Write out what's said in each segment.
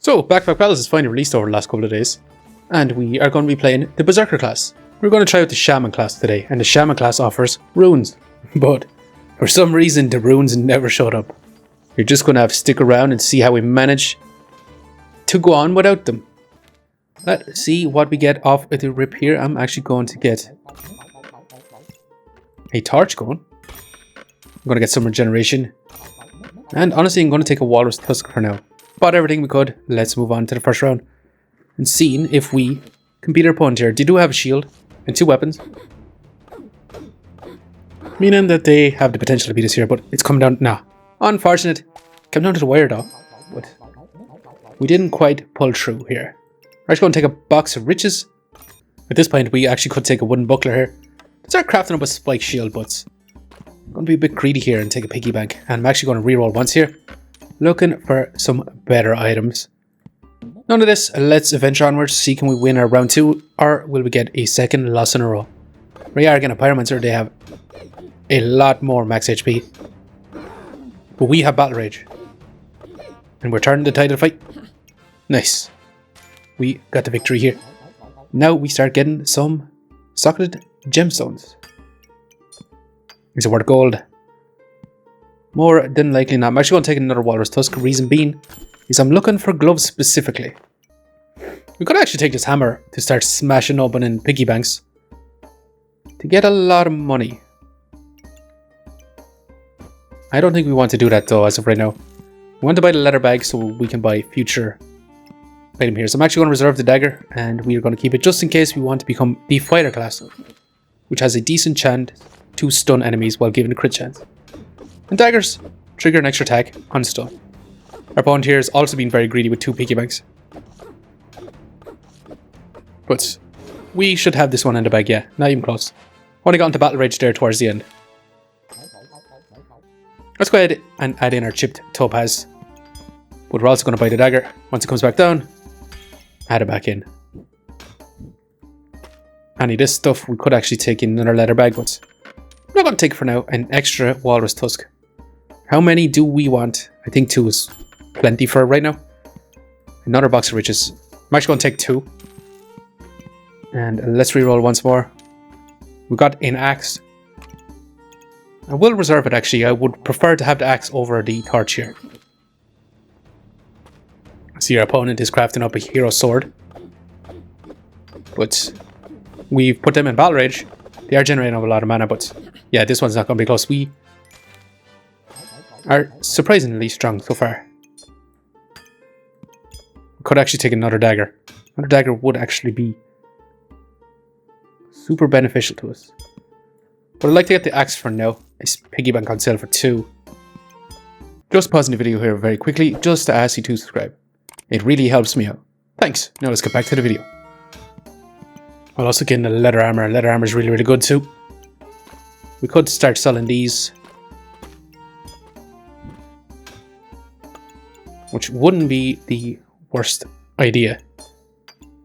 So, Blacksmith is finally released over the last couple of days, and we are going to be playing the Berserker class. We're going to try out the Shaman class today, and the Shaman class offers runes, but for some reason the runes never showed up. You're just going to have to stick around and see how we manage to go on without them. Let's see what we get off with the rip here. I'm actually going to get a torch going. I'm going to get some regeneration, and honestly I'm going to take a walrus tusk for now. Bought everything we could. Let's move on to the first round and seeing if we can beat our opponent here. They do have a shield and 2 weapons, meaning that they have the potential to beat us here, but it's come down. Nah, unfortunate. Come down to the wire though, but we didn't quite pull through here. We're actually going to take a box of riches. At this point we actually could take a wooden buckler here. Let's start crafting up a spike shield, but I'm going to be a bit greedy here and take a piggy bank, and I'm actually going to reroll once here, looking for some better items. None of this. Let's venture onwards. See, can we win our round 2, or will we get a second loss in a row? We are again a pyromancer. They have a lot more max HP, but we have battle rage, and we're turning the title fight. Nice. We got the victory here. Now we start getting some socketed gemstones. Is it worth gold? More than likely not. I'm actually going to take another walrus tusk. Reason being is I'm looking for gloves specifically. We could actually take this hammer to start smashing open in piggy banks to get a lot of money. I don't think we want to do that though as of right now. We want to buy the leather bag so we can buy future item here. So I'm actually going to reserve the dagger, and we are going to keep it just in case we want to become the fighter class, which has a decent chance to stun enemies while giving a crit chance. And daggers trigger an extra attack on stun. Our opponent here has also been very greedy with 2 piggy banks, but we should have this one in the bag. Yeah, not even close. Only got into battle rage there towards the end. Let's go ahead and add in our chipped topaz, but we're also going to buy the dagger. Once it comes back down, add it back in. Any of this stuff we could actually take in another leather bag, but I'm not going to take it for now. An extra walrus tusk. How many do we want? I think 2 is plenty for right now. Another box of riches. I'm actually going to take 2. And let's reroll once more. We got an axe. I will reserve it actually. I would prefer to have the axe over the torch here. See, our opponent is crafting up a hero sword, but we've put them in battle rage. They are generating a lot of mana, but yeah, this one's not going to be close. We are surprisingly strong so far. We could actually take another dagger. Another dagger would actually be super beneficial to us. But I'd like to get the axe for now. It's piggy bank on sale for 2. Just pausing the video here very quickly, just to ask you to subscribe. It really helps me out. Thanks. Now let's get back to the video. I'll also get in the leather armor. Leather armor is really, really good too. We could start selling these, which wouldn't be the worst idea.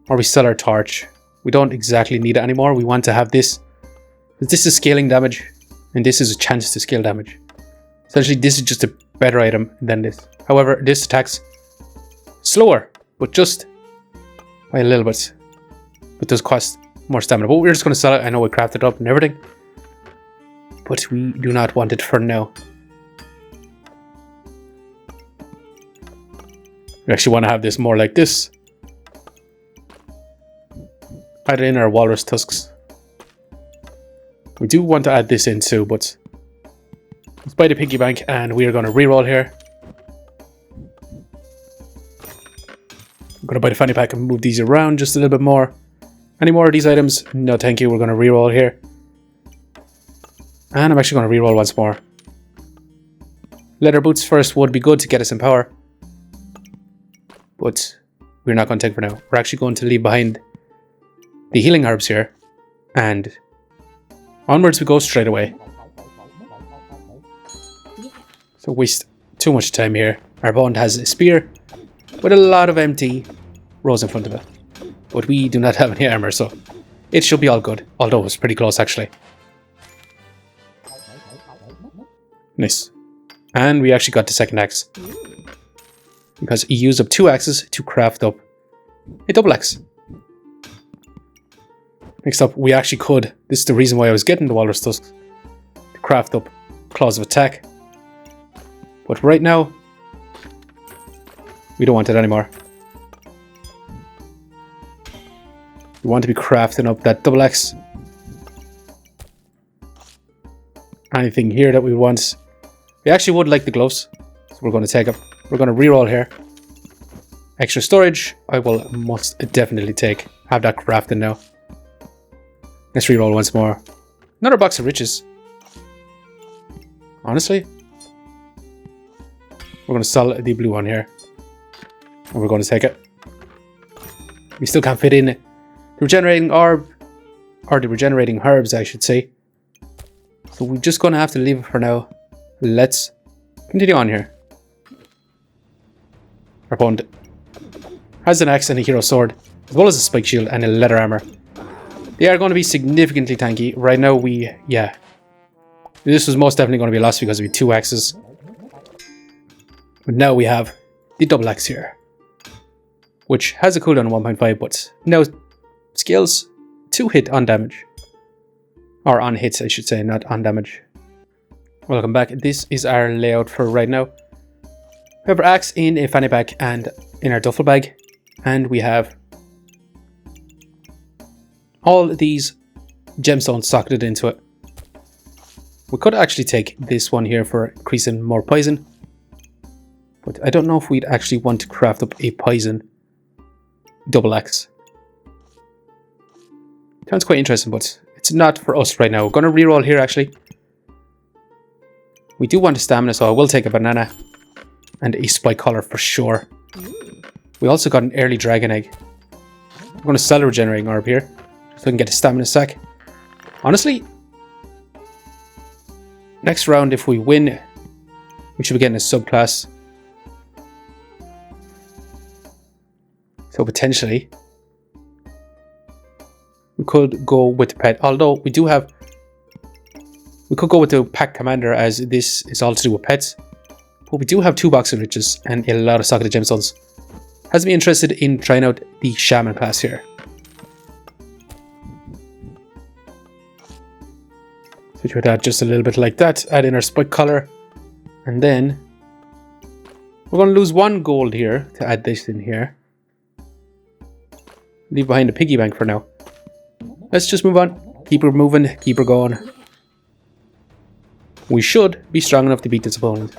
Or we sell our torch. We don't exactly need it anymore. We want to have this, because this is scaling damage, and this is a chance to scale damage. Essentially, this is just a better item than this. However, this attacks slower, but just by a little bit. But does cost more stamina. But we're just going to sell it. I know we crafted it up and everything, but we do not want it for now. We actually want to have this more like this. Add in our walrus tusks. We do want to add this in too, but let's buy the piggy bank, and we are going to reroll here. I'm going to buy the fanny pack and move these around just a little bit more. Any more of these items? No thank you. We're going to reroll here. And I'm actually going to reroll once more. Leather boots first would be good to get us in power, but we're not going to take for now. We're actually going to leave behind the healing herbs here, and onwards we go straight away. So waste too much time here. Our opponent has a spear with a lot of empty rows in front of it, but we do not have any armor, so it should be all good, although it's pretty close actually. Nice. And we actually got the second axe. because he used up 2 axes to craft up a double axe. Next up, we actually could, this is the reason why I was getting the walrus tusks, to craft up claws of attack. But right now, we don't want it anymore. We want to be crafting up that double axe. Anything here that we want. We actually would like the gloves, so we're going to take it. We're going to reroll here. Extra storage, I will most definitely take. Have that crafted now. Let's reroll once more. Another box of riches. Honestly, we're going to sell the blue one here. And we're going to take it. We still can't fit in the regenerating orb. Or the regenerating herbs, I should say. So we're just going to have to leave it for now. Let's continue on here. Our opponent has an axe and a hero sword, as well as a spike shield and a leather armor. They are going to be significantly tanky. Right now this was most definitely going to be a loss because we had 2 axes. But now we have the double axe here, which has a cooldown of 1.5, but now scales 2 hit on damage. Or on hits, I should say, not on damage. Welcome back. This is our layout for right now. We have our axe in a fanny pack and in our duffel bag. And we have all these gemstones socketed into it. We could actually take this one here for increasing more poison. But I don't know if we'd actually want to craft up a poison double axe. Sounds quite interesting, but it's not for us right now. We're going to reroll here, actually. We do want a stamina, so I will take a banana and a spike collar for sure. We also got an early dragon egg. I'm going to sell a regenerating orb here, so I can get a stamina sack. Honestly, next round, if we win, we should be getting a subclass. So potentially, we could go with the pet, although we could go with the pack commander, as this is all to do with pets. But we do have 2 boxes of riches and a lot of socketed gemstones. Has me interested in trying out the shaman class here. Situate that just a little bit like that. Add in our spike collar. And then we're going to lose 1 gold here to add this in here. Leave behind the piggy bank for now. Let's just move on. Keep her moving. Keep her going. We should be strong enough to beat this opponent.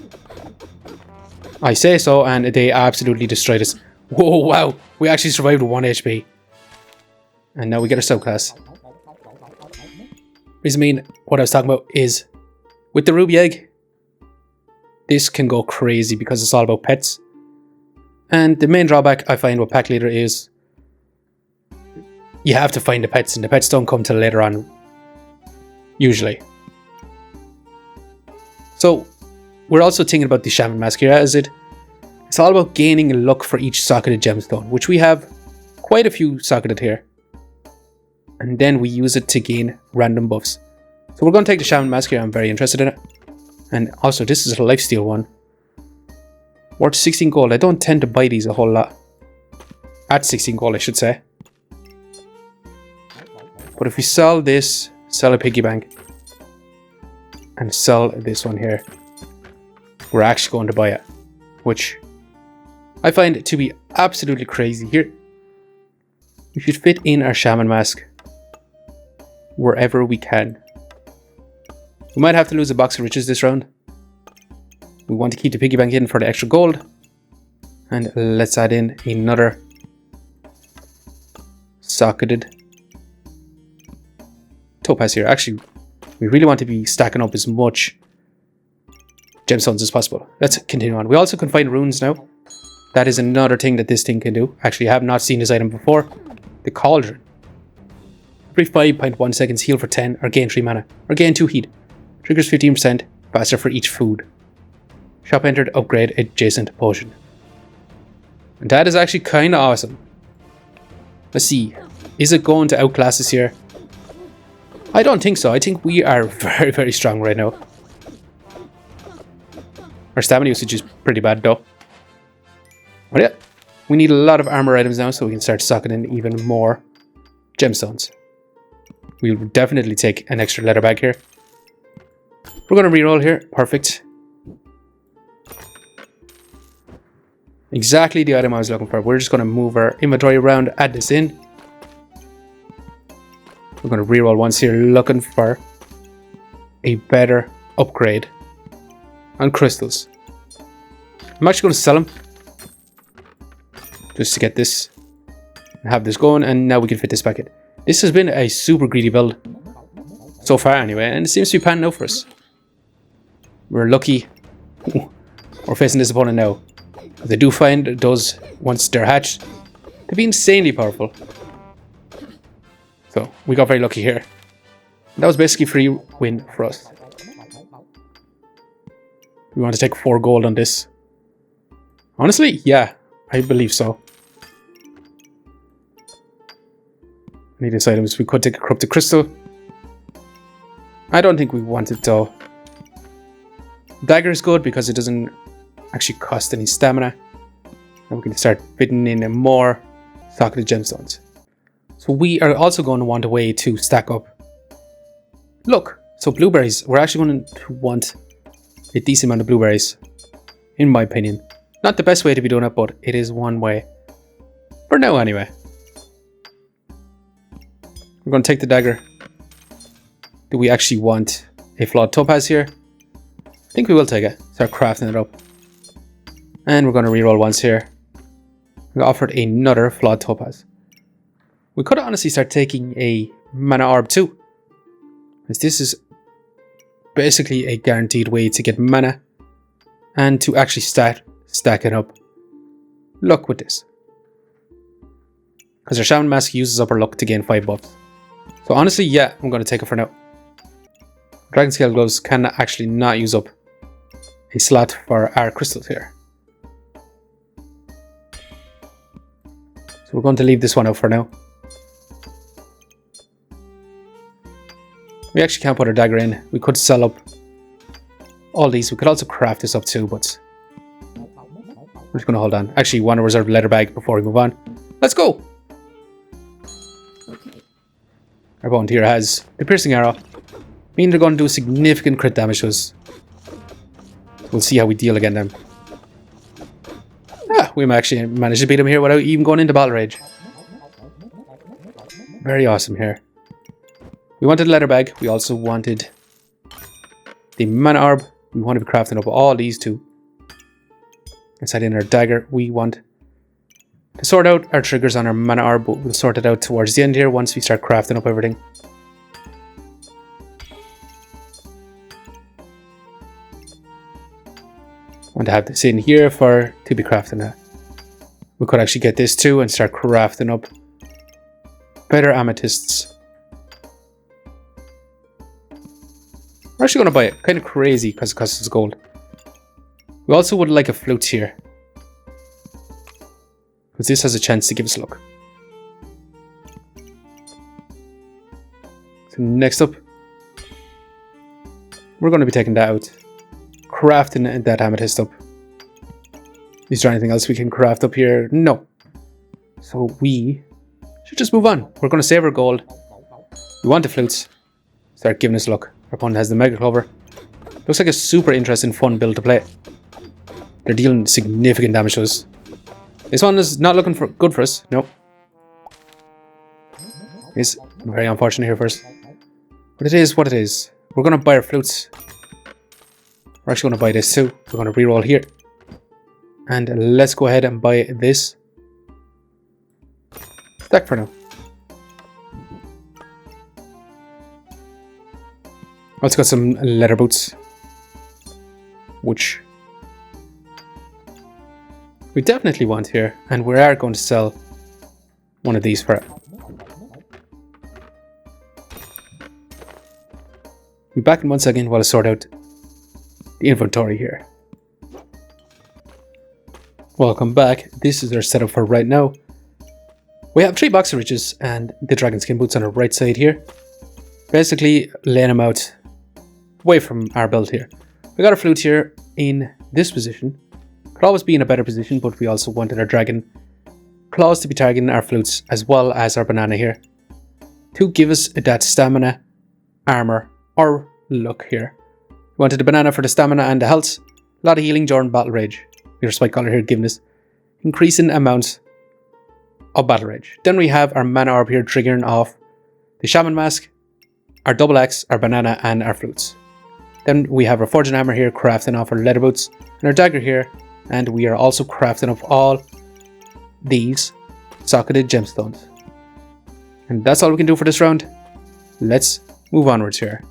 I say so, and they absolutely destroyed us. Whoa, wow. We actually survived with 1 HP. And now we get our subclass. What I was talking about is, with the ruby egg, this can go crazy because it's all about pets. And the main drawback I find with pack leader is you have to find the pets, and the pets don't come till later on, usually. So we're also thinking about the shaman mask here, as it's all about gaining a luck for each socketed gemstone, which we have quite a few socketed here. And then we use it to gain random buffs. So we're going to take the shaman mask here. I'm very interested in it. And also, this is a lifesteal one, worth 16 gold. I don't tend to buy these a whole lot. At 16 gold, I should say. But if we sell this, sell a piggy bank, and sell this one here, we're actually going to buy it, which I find it to be absolutely crazy. Here, we should fit in our shaman mask wherever we can. We might have to lose a box of riches this round. We want to keep the piggy bank in for the extra gold. And let's add in another socketed topaz here. Actually, we really want to be stacking up as much gemstones as possible. Let's continue on. We also can find runes now. That is another thing that this thing can do. Actually, I have not seen this item before. The cauldron. Every 5.1 seconds, heal for 10, or gain 3 mana, or gain 2 heat. Triggers 15% faster for each food. Shop entered, upgrade adjacent potion. And that is actually kind of awesome. Let's see. Is it going to outclass us here? I don't think so. I think we are very, very strong right now. Our stamina usage is pretty bad though. But yeah, we need a lot of armor items now so we can start stocking in even more gemstones. We'll definitely take an extra leather bag here. We're going to reroll here. Perfect. Exactly the item I was looking for. We're just going to move our inventory around, add this in. We're going to reroll once here, looking for a better upgrade on crystals. I'm actually going to sell them just to get this and have this going, and now we can fit this back in. This has been a super greedy build so far anyway, and it seems to be panning out for us. We're lucky we're facing this opponent now. They do find those, once they're hatched, to be insanely powerful. So we got very lucky here. That was basically free win for us. We want to take 4 gold on this. Honestly, yeah, I believe so. Need these items. We could take a corrupted crystal. I don't think we want it though. Dagger is good because it doesn't actually cost any stamina. And we can start fitting in more socketed gemstones. So we are also going to want a way to stack up. Look, so blueberries. We're actually going to want a decent amount of blueberries, in my opinion. Not the best way to be doing it, but it is one way. For now, anyway. We're going to take the dagger. Do we actually want a flawed topaz here? I think we will take it. Start crafting it up. And we're going to reroll once here. We got offered another flawed topaz. We could honestly start taking a mana orb too, as this is basically a guaranteed way to get mana and to actually start stacking up luck with this. Because our Shaman Mask uses up our luck to gain 5 buffs. So honestly, yeah, I'm going to take it for now. Dragon Scale Gloves can actually not use up a slot for our crystals here. So we're going to leave this one out for now. We actually can't put our dagger in. We could sell up all these. We could also craft this up too, but we're just going to hold on. Actually, want to reserve leather bag before we move on. Let's go! Our opponent here has the piercing arrow, meaning they're going to do significant crit damage to us. We'll see how we deal against them. We actually managed to beat him here without even going into battle rage. Very awesome here. We wanted leather bag. We also wanted the mana orb. We want to be crafting up all these two. Inside in our dagger, we want to sort out our triggers on our mana orb, but we'll sort it out towards the end here once we start crafting up everything. Want to have this in here to be crafting that. We could actually get this too and start crafting up better amethysts. We're actually going to buy it. Kind of crazy because it costs us gold. We also would like a flute here, because this has a chance to give us luck. So next up, we're going to be taking that out. Crafting that amethyst up. Is there anything else we can craft up here? No. So we should just move on. We're going to save our gold. We want the flutes. Start giving us luck. Our opponent has the Mega Clover. Looks like a super interesting, fun build to play. They're dealing significant damage to us. This one is not looking good for us. Nope. It's very unfortunate here first. But it is what it is. We're going to buy our flutes. We're actually going to buy this too. We're going to reroll here. And let's go ahead and buy this stack for now. Also got some leather boots, which we definitely want here, and we are going to sell one of these for it. We'll be back in 1 second while I sort out the inventory here. Welcome back. This is our setup for right now. We have 3 boxer riches and the dragon skin boots on our right side here. Basically laying them out away from our build here. We got our flute here in this position. Could always be in a better position, but we also wanted our dragon claws to be targeting our flutes as well as our banana here to give us that stamina, armor, or luck here. We wanted the banana for the stamina and the health. A lot of healing during battle rage. Your spike collar here giving us increasing amounts of battle rage. Then we have our mana orb here triggering off the shaman mask, our double axe, our banana, and our flutes. Then we have our forging hammer here crafting off our leather boots and our dagger here, and we are also crafting up all these socketed gemstones. And that's all we can do for this round. Let's move onwards here.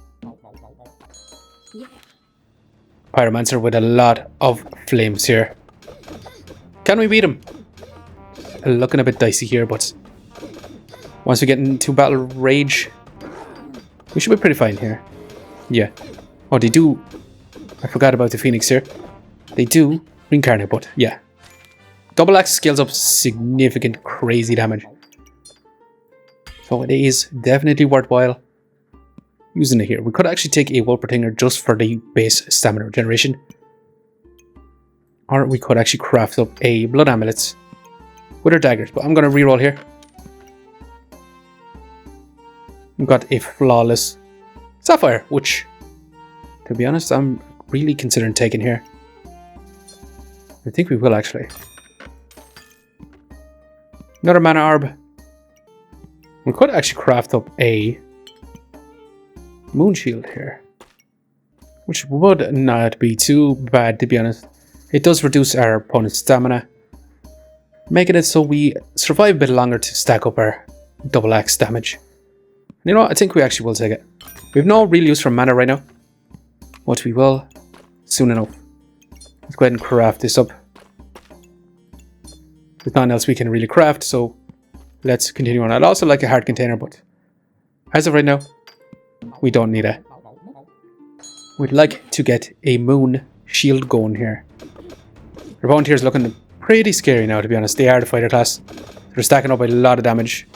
Pyromancer with a lot of flames here. Can we beat him? Looking a bit dicey here, but once we get into battle rage, we should be pretty fine here. Yeah. Oh, they do. I forgot about the Phoenix here. They do reincarnate, but yeah. Double axe scales up significant, crazy damage. So it is definitely worthwhile using it here. We could actually take a Wolpertinger just for the base stamina regeneration. Or we could actually craft up a blood amulet with our daggers. But I'm going to reroll here. We've got a flawless sapphire, which, to be honest, I'm really considering taking here. I think we will actually. Another mana orb. We could actually craft up a moon shield here, which would not be too bad, to be honest. It does reduce our opponent's stamina, making it so we survive a bit longer to stack up our double axe damage. You know what? I think we actually will take it. We have no real use for mana right now, but we will soon enough. Let's go ahead and craft this up. There's nothing else we can really craft, so let's continue on. I'd also like a heart container, but as of right now, we don't need it. We'd like to get a moon shield going here. Our opponent here is looking pretty scary now, to be honest. They are the fighter class. They're stacking up a lot of damage.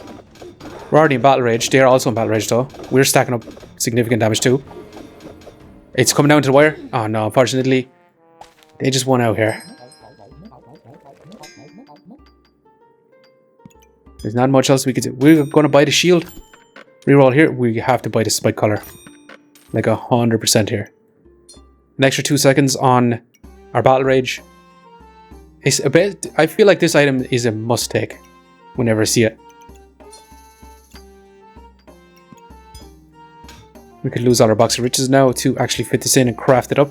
We're already in battle rage. They are also in battle rage though. We're stacking up significant damage too. It's coming down to the wire. Oh no, unfortunately, they just won out here. There's not much else we could do. We're going to buy the shield. Reroll here. We have to buy the spike collar. Like 100% here. An extra 2 seconds on our battle rage. It's a bit, I feel like this item is a must take whenever I see it. We could lose all our box of riches now to actually fit this in and craft it up.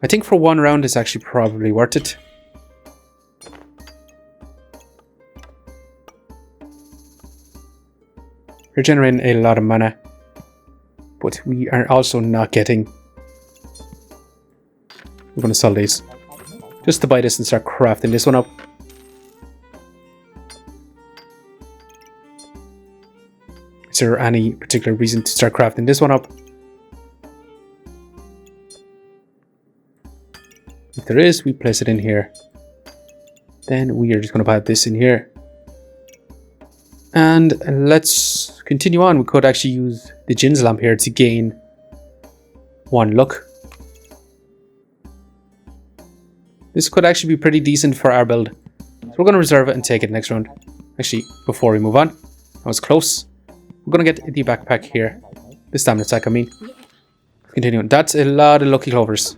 I think for one round it's actually probably worth it. We're generating a lot of mana, but we are also not getting. We're going to sell these just to buy this and start crafting this one up. Is there any particular reason to start crafting this one up? If there is, we place it in here. Then we are just going to put this in here. And let's continue on. We could actually use the Jin's lamp here to gain 1 luck. This could actually be pretty decent for our build. So we're going to reserve it and take it next round. Actually, before we move on, that was close. We're going to get the backpack here. The stamina sack, I mean. Continuing. That's a lot of lucky clovers.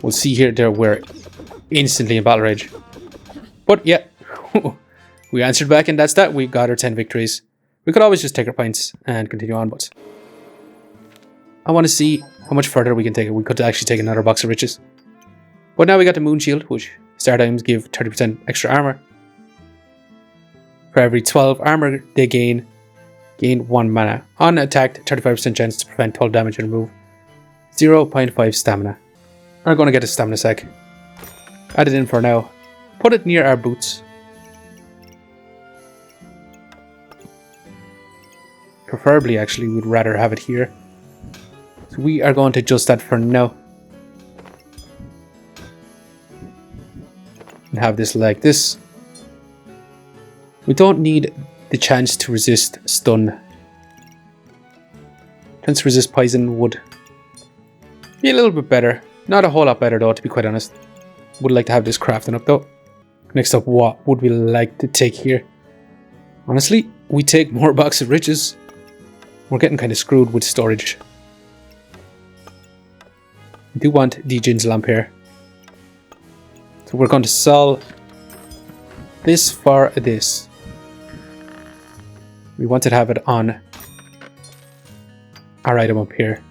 We'll see here, there we're instantly in battle rage. But yeah. We answered back and that's that. We got our 10 victories. We could always just take our points and continue on, but I want to see how much further we can take it. We could actually take another box of riches. But now we got the moon shield, which start items give 30% extra armor. For every 12 armor they gain 1 mana. On attack, 35% chance to prevent 12 damage and remove 0.5 stamina. We're going to get a stamina sack. Add it in for now. Put it near our boots. Preferably, actually, we'd rather have it here. So we are going to adjust that for now. And have this like this. We don't need the chance to resist stun. Chance to resist poison would be a little bit better. Not a whole lot better though, to be quite honest. Would like to have this crafting up though. Next up, what would we like to take here? Honestly, we take more box of riches. We're getting kind of screwed with storage. I do want the Jin's lamp here. So we're going to sell this for this. We want to have it on our item up here.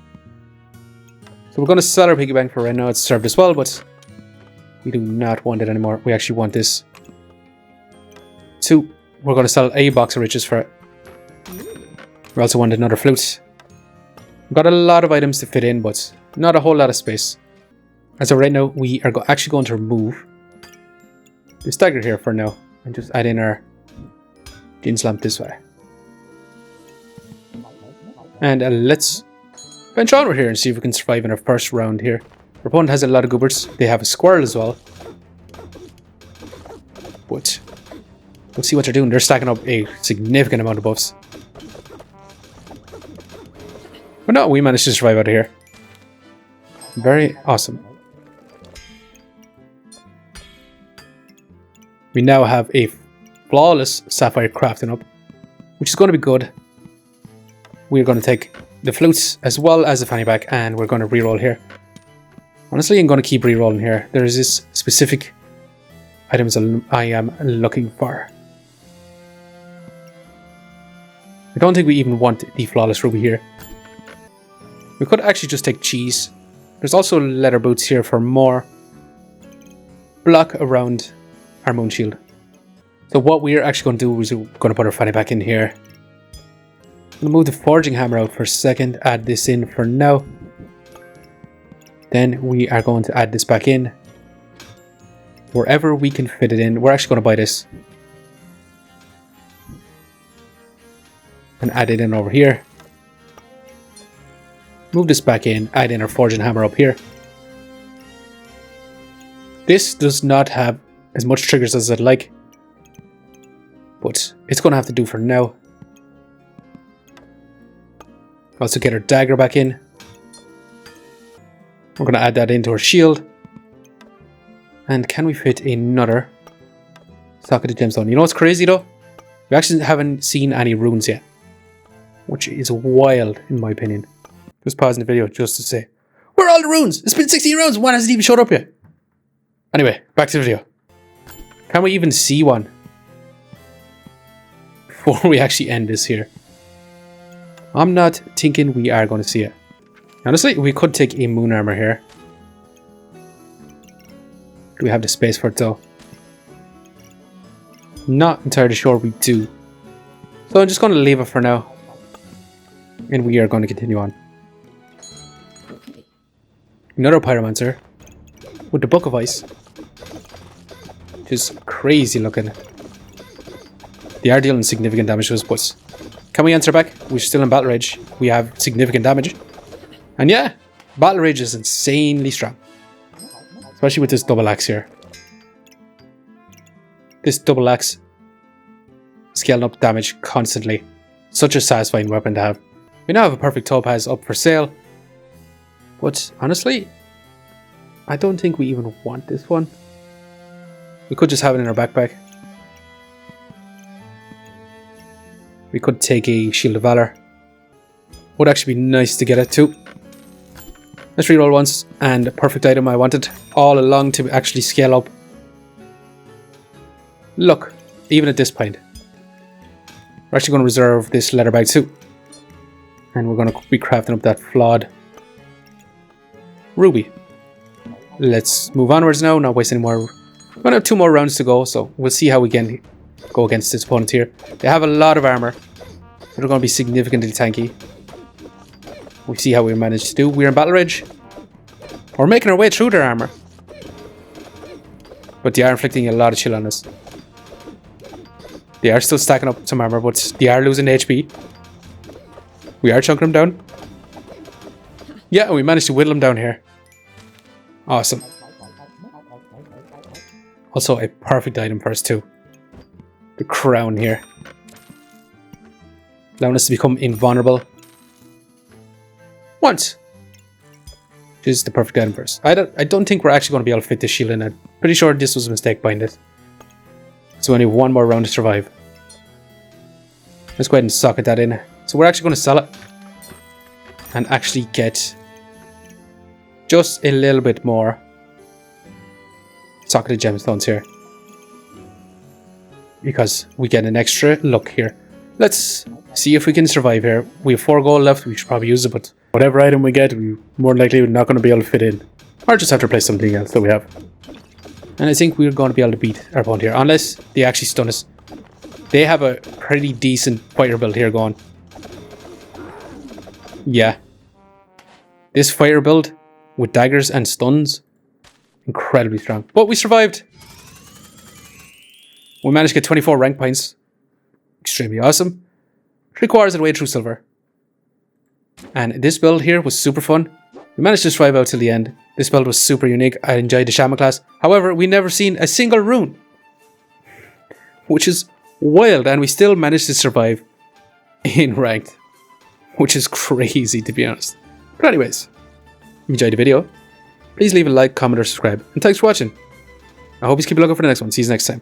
So we're going to sell our piggy bank for right now. It's served us well, but we do not want it anymore. We actually want this. 2. We're going to sell a box of riches for it. We also want another flute. We've got a lot of items to fit in, but not a whole lot of space. And so right now, we are actually going to remove this dagger here for now. And just add in our Jin's lamp this way. And let's venture onward here and see if we can survive in our first round here. Our opponent has a lot of goobers. They have a squirrel as well. But let's see what they're doing. They're stacking up a significant amount of buffs. But no, we managed to survive out of here. Very awesome. We now have a flawless sapphire crafting up, which is going to be good. We're going to take the flutes as well as the fanny pack, and we're going to reroll here. Honestly, I'm going to keep rerolling here. There is this specific items I am looking for. I don't think we even want the flawless ruby here. We could actually just take cheese. There's also leather boots here for more block around our moon shield. So what we're actually going to do is we're going to put our fanny back in here. I'm going to move the forging hammer out for a second, add this in for now. Then we are going to add this back in. Wherever we can fit it in, we're actually going to buy this. And add it in over here. Move this back in, add in our forging hammer up here. This does not have as much triggers as I'd like, but it's going to have to do for now. Also get our dagger back in. We're going to add that into our shield. And can we fit another socket of gemstone? You know what's crazy though? We actually haven't seen any runes yet, which is wild in my opinion. Just pausing the video just to say, where are all the runes? It's been 16 rounds, one hasn't even showed up yet. Anyway, back to the video. Can we even see one before we actually end this here? I'm not thinking we are going to see it. Honestly, we could take a moon armor here. Do we have the space for it though? Not entirely sure we do. So I'm just going to leave it for now. And we are going to continue on. Another pyromancer with the Book of Ice. Just crazy looking. They are dealing significant damage to us, but can we answer back? We're still in battle rage. We have significant damage. And yeah, battle rage is insanely strong. Especially with this double axe here. This double axe scaling up damage constantly. Such a satisfying weapon to have. We now have a perfect topaz up for sale. But honestly, I don't think we even want this one. We could just have it in our backpack. We could take a Shield of Valor. Would actually be nice to get it too. Let's reroll once, and a perfect item I wanted all along to actually scale up. Look, even at this point. We're actually going to reserve this leather bag too. And we're going to be crafting up that flawed ruby. Let's move onwards now, not waste any more. We're going to have 2 more rounds to go, so we'll see how we can go against this opponent here. They have a lot of armor. They're going to be significantly tanky. We'll see how we manage to do. We're in battle rage. We're making our way through their armor. But they are inflicting a lot of chill on us. They are still stacking up some armor, but they are losing HP. We are chunking them down. Yeah, we managed to whittle them down here. Awesome. Also a perfect item for us too. The crown here. Allowing us to become invulnerable. Once. which is the perfect item burst. I don't think we're actually going to be able to fit this shield in. I'm pretty sure this was a mistake behind it. So we only have one more round to survive. Let's go ahead and socket that in. So we're actually going to sell it and actually get just a little bit more socketed gemstones here, because we get an extra luck here. Let's see if we can survive here. We have 4 gold left. We should probably use it, but whatever item we get, we more than likely not going to be able to fit in, or just have to play something else that we have. And I think we're going to be able to beat our opponent here, unless they actually stun us. They have a pretty decent fire build here going. Yeah, this fire build with daggers and stuns, incredibly strong. But we survived. We managed to get 24 rank points. Extremely awesome. 3/4 of the way through silver. And this build here was super fun. We managed to survive out till the end. This build was super unique. I enjoyed the Shaman class. However, we never seen a single rune, which is wild, and we still managed to survive in ranked, which is crazy, to be honest. But anyways, if you enjoyed the video, please leave a like, comment, or subscribe. And thanks for watching. I hope you keep looking for the next one. See you next time.